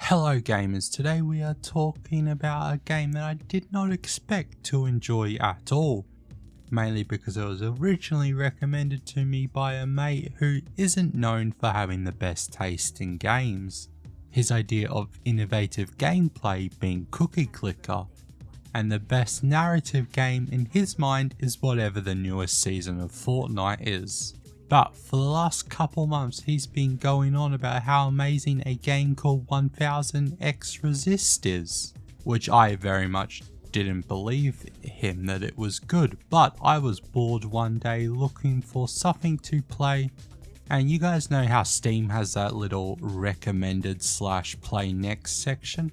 Hello gamers, today we are talking about a game that I did not expect to enjoy at all, mainly because it was originally recommended to me by a mate who isn't known for having the best taste in games. His idea of innovative gameplay being cookie clicker, and the best narrative game in his mind is whatever the newest season of Fortnite is. But for the last couple months he's been going on about how amazing a game called 1000xRESIST is, which I very much didn't believe him that it was good, but I was bored one day looking for something to play, and you guys know how Steam has that little recommended / play next section?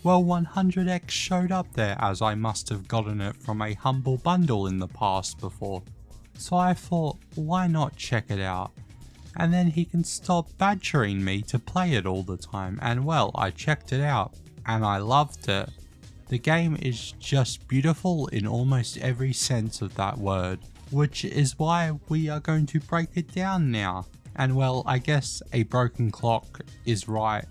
Well, 100x showed up there, as I must have gotten it from a humble bundle in the past before. So I thought, why not check it out? And then he can stop badgering me to play it all the time, and well, I checked it out, and I loved it. The game is just beautiful in almost every sense of that word, which is why we are going to break it down now. And well, I guess a broken clock is right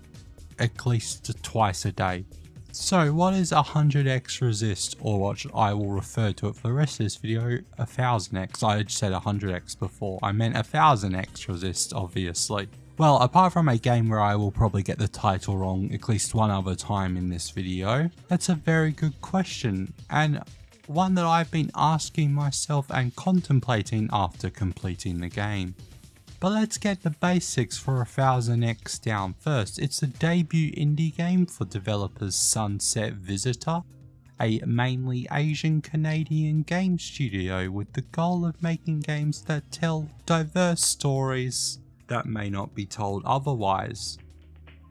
at least twice a day. So what is 100xRESIST, or what I will refer to it for the rest of this video, 1000x. I had said 100x before, I meant 1000xRESIST obviously. Well, apart from a game where I will probably get the title wrong at least one other time in this video, that's a very good question, and one that I've been asking myself and contemplating after completing the game. But let's get the basics for 1000x down first. It's the debut indie game for developers Sunset Visitor, a mainly Asian Canadian game studio with the goal of making games that tell diverse stories that may not be told otherwise.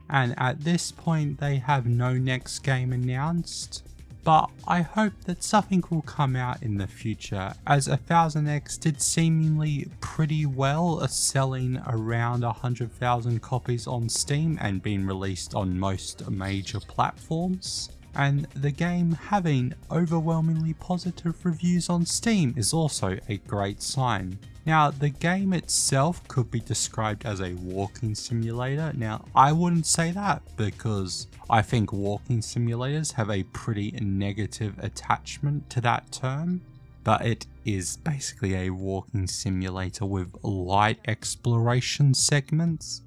And at this point they have no next game announced, but I hope that something will come out in the future, as 1000x did seemingly pretty well, selling around 100,000 copies on Steam and being released on most major platforms. And the game having overwhelmingly positive reviews on Steam is also a great sign. Now, the game itself could be described as a walking simulator. Now, I wouldn't say that because I think walking simulators have a pretty negative attachment to that term, but it is basically a walking simulator with light exploration segments.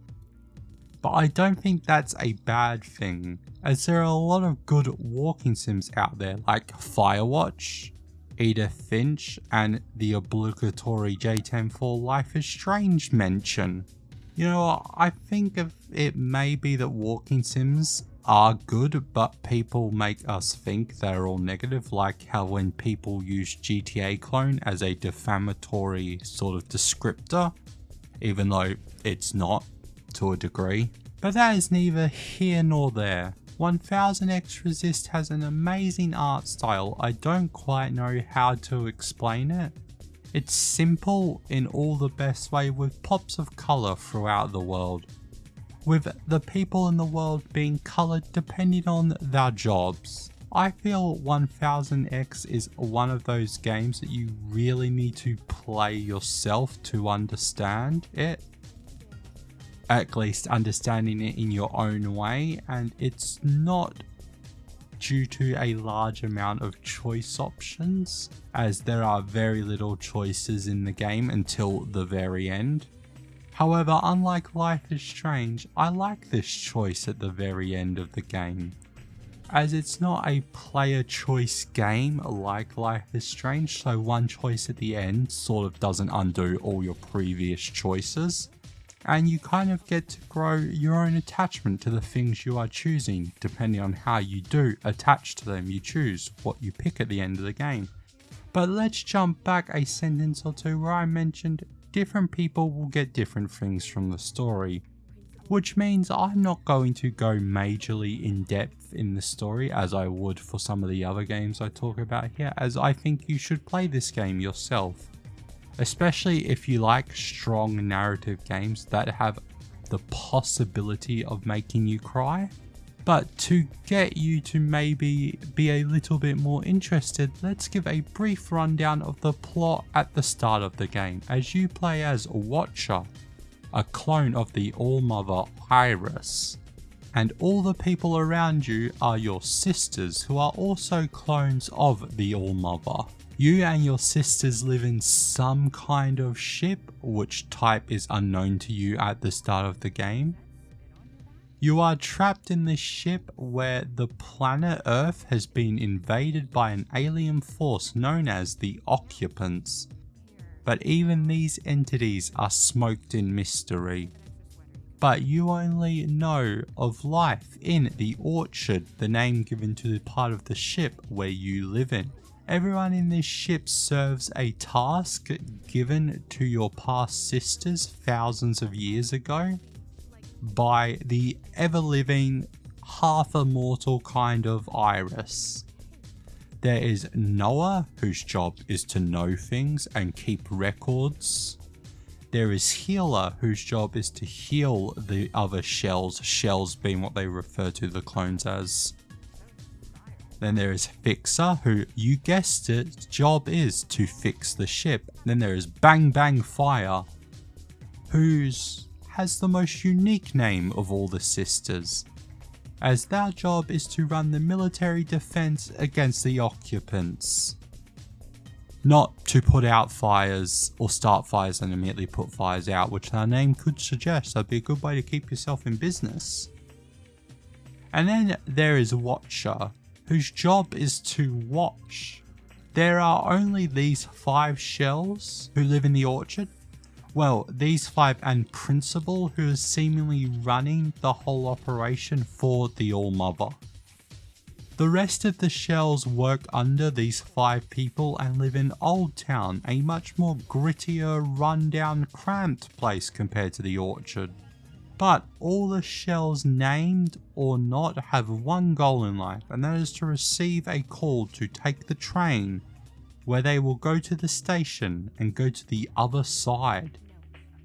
But I don't think that's a bad thing, as there are a lot of good walking sims out there like Firewatch, Edith Finch, and the obligatory J10 Life is Strange mention. You know, I think it may be that walking sims are good, but people make us think they're all negative, like how when people use GTA clone as a defamatory sort of descriptor, even though it's not to a degree. But that is neither here nor there. 1000xRESIST has an amazing art style. I don't quite know how to explain it. It's simple in all the best way, with pops of colour throughout the world, with the people in the world being coloured depending on their jobs. I feel 1000x is one of those games that you really need to play yourself to understand it. At least understanding it in your own way, and it's not due to a large amount of choice options, as there are very little choices in the game until the very end. However, unlike Life is Strange, I like this choice at the very end of the game, as it's not a player choice game like Life is Strange, so one choice at the end sort of doesn't undo all your previous choices. And you kind of get to grow your own attachment to the things you are choosing. Depending on how you do attach to them, you choose what you pick at the end of the game. But let's jump back a sentence or two where I mentioned different people will get different things from the story, which means I'm not going to go majorly in depth in the story as I would for some of the other games I talk about here, as I think you should play this game yourself. Especially if you like strong narrative games that have the possibility of making you cry. But to get you to maybe be a little bit more interested, let's give a brief rundown of the plot at the start of the game, as you play as Watcher, a clone of the All-Mother Iris, And all the people around you are your sisters, who are also clones of the All-Mother. You and your sisters live in some kind of ship, which type is unknown to you at the start of the game. You are trapped in this ship where the planet Earth has been invaded by an alien force known as the Occupants. But even these entities are smoked in mystery. But you only know of life in the Orchard, the name given to the part of the ship where you live in. Everyone in this ship serves a task given to your past sisters thousands of years ago by the ever-living, half-immortal kind of Iris. There is Noah, whose job is to know things and keep records. There is Healer, whose job is to heal the other shells, shells being what they refer to the clones as. Then there is Fixer, who, you guessed it, job is to fix the ship. Then there is Bang Bang Fire, whose has the most unique name of all the sisters, as their job is to run the military defense against the Occupants. Not to put out fires or start fires and immediately put fires out, which their name could suggest. That'd be a good way to keep yourself in business. And then there is Watcher, whose job is to watch. There are only these 5 shells who live in the Orchard. Well, these 5 and Principal, who is seemingly running the whole operation for the All-Mother. The rest of the shells work under these 5 people and live in Old Town, a much more grittier, run-down, cramped place compared to the Orchard. But all the shells, named or not, have one goal in life, and that is to receive a call to take the train, where they will go to the station and go to the other side,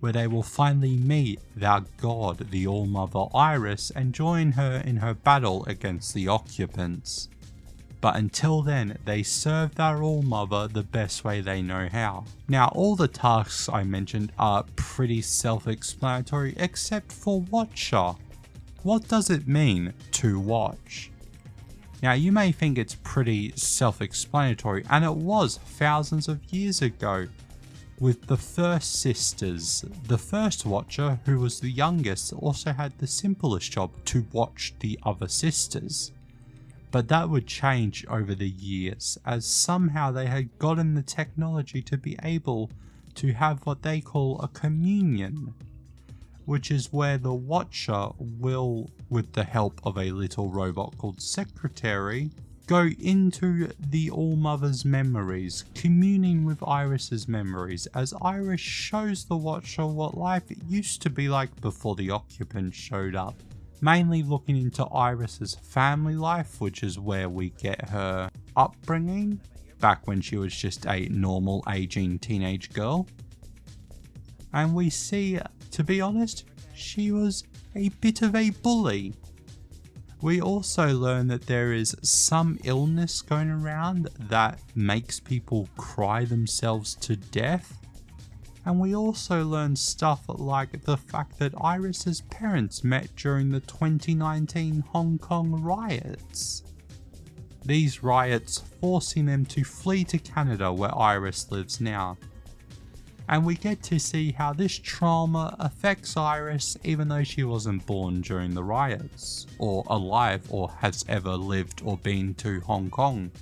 where they will finally meet their god, the All-Mother Iris, and join her in her battle against the Occupants. But until then, they serve their All-Mother the best way they know how. Now, all the tasks I mentioned are pretty self-explanatory, except for Watcher. What does it mean to watch? Now, you may think it's pretty self-explanatory, and it was thousands of years ago, with the first sisters. The first Watcher, who was the youngest, also had the simplest job, to watch the other sisters. But that would change over the years, as somehow they had gotten the technology to be able to have what they call a communion, which is where the Watcher will, with the help of a little robot called Secretary, go into the All-Mother's memories, communing with Iris's memories, as Iris shows the Watcher what life used to be like before the Occupants showed up. Mainly looking into Iris's family life, which is where we get her upbringing, back when she was just a normal aging teenage girl. And we see, to be honest, she was a bit of a bully. We also learn that there is some illness going around that makes people cry themselves to death. And we also learn stuff like the fact that Iris's parents met during the 2019 Hong Kong riots. These riots forcing them to flee to Canada, where Iris lives now. And we get to see how this trauma affects Iris even though she wasn't born during the riots, or alive, or has ever lived or been to Hong Kong.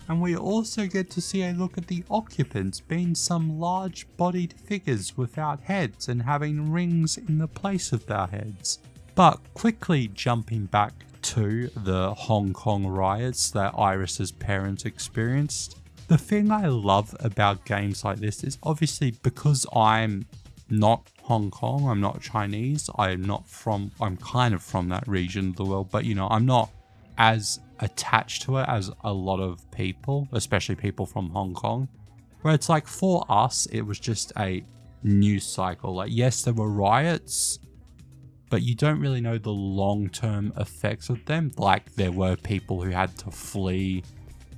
And we also get to see a look at the Occupants being some large-bodied figures without heads and having rings in the place of their heads. But quickly jumping back to the Hong Kong riots that Iris's parents experienced, the thing I love about games like this is obviously because I'm not Hong Kong, I'm not Chinese, I'm kind of from that region of the world, but you know, I'm not as attached to it as a lot of people, especially people from Hong Kong, where it's like for us it was just a news cycle. Like, yes, there were riots, but you don't really know the long-term effects of them. Like, there were people who had to flee,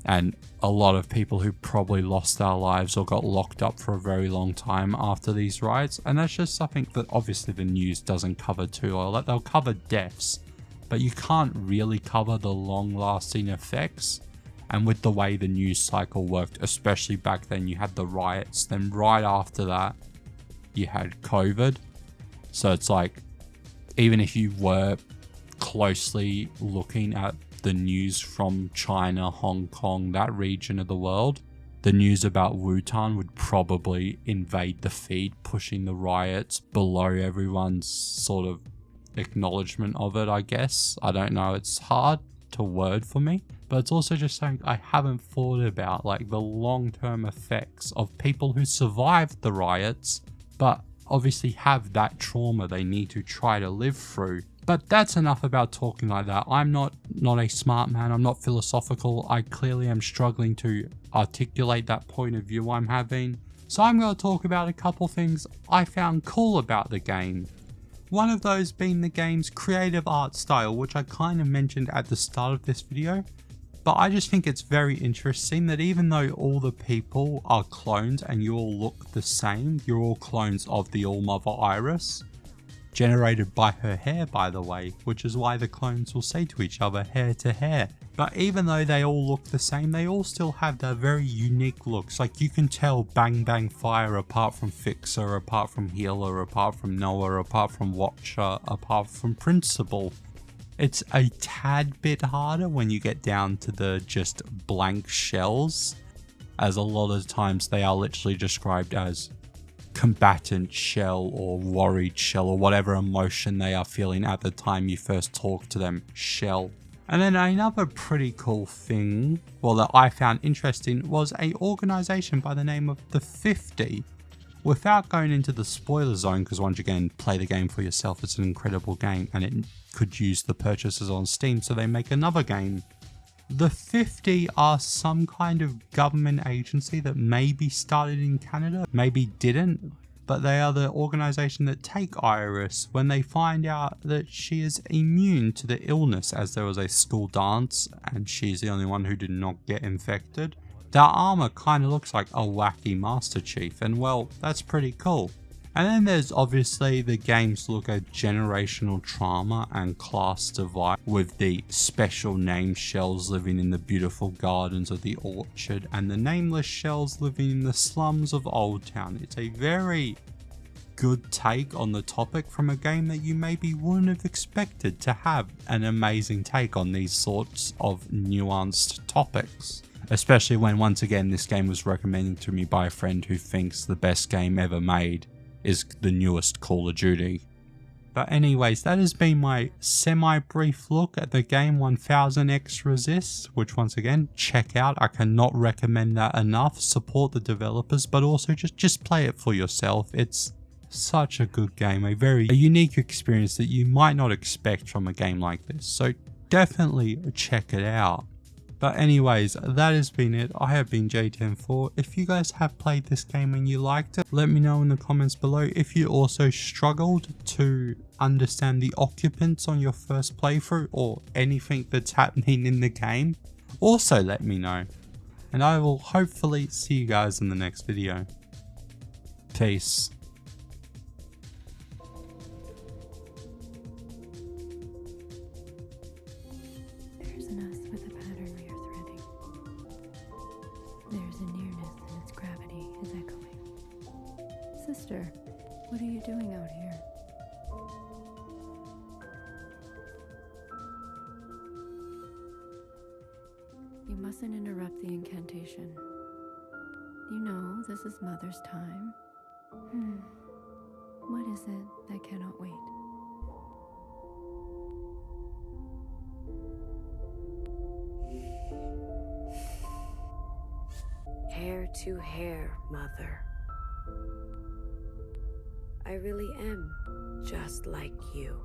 and a lot of people who probably lost their lives or got locked up for a very long time after these riots, and that's just something that obviously the news doesn't cover too well. Like, they'll cover deaths, but you can't really cover the long-lasting effects. And with the way the news cycle worked, especially back then, you had the riots, then right after that you had COVID. So it's like, even if you were closely looking at the news from China, Hong Kong, that region of the world, the news about Wuhan would probably invade the feed, pushing the riots below everyone's sort of acknowledgement of it, I guess. I don't know, it's hard to word for me, but it's also just something I haven't thought about, like the long-term effects of people who survived the riots, but obviously have that trauma they need to try to live through. But that's enough about talking like that. I'm not a smart man, I'm not philosophical, I clearly am struggling to articulate that point of view I'm having. So I'm going to talk about a couple things I found cool about the game. One of those being the game's creative art style, which I kind of mentioned at the start of this video. But I just think it's very interesting that even though all the people are clones and you all look the same, you're all clones of the All-Mother Iris. Generated by her hair, by the way, which is why the clones will say to each other hair to hair. But even though they all look the same, they all still have their very unique looks. Like you can tell Bang Bang Fire apart from Fixer, apart from Healer, apart from Noah, apart from Watcher, apart from Principal. It's a tad bit harder when you get down to the just blank shells, as a lot of times they are literally described as combatant shell or worried shell or whatever emotion they are feeling at the time you first talk to them, shell. And then another pretty cool thing, well, that I found interesting was a organization by the name of the 50. Without going into the spoiler zone, because once again, play the game for yourself, it's an incredible game and it could use the purchases on Steam, so they make another game. The 50 are some kind of government agency that maybe started in Canada, maybe didn't, but they are the organization that take Iris when they find out that she is immune to the illness, as there was a school dance and she's the only one who did not get infected. Their armor kind of looks like a wacky Master Chief, and well, that's pretty cool. And then there's obviously the game's look at generational trauma and class divide, with the special named shells living in the beautiful gardens of the orchard and the nameless shells living in the slums of Old Town. It's a very good take on the topic from a game that you maybe wouldn't have expected to have an amazing take on these sorts of nuanced topics. Especially when, once again, this game was recommended to me by a friend who thinks the best game ever made is the newest Call of Duty. But anyways, that has been my semi-brief look at the game 1000xRESIST, which once again, check out. I cannot recommend that enough. Support the developers, but also just play it for yourself. It's such a good game, a unique experience that you might not expect from a game like this. So definitely check it out. But anyways, that has been it. I have been J104. If you guys have played this game and you liked it, let me know in the comments below. If you also struggled to understand the occupants on your first playthrough or anything that's happening in the game, also let me know. And I will hopefully see you guys in the next video. Peace. Sister, what are you doing out here? You mustn't interrupt the incantation. You know, this is Mother's time. What is it that cannot wait? Hair to hair, Mother. I really am just like you.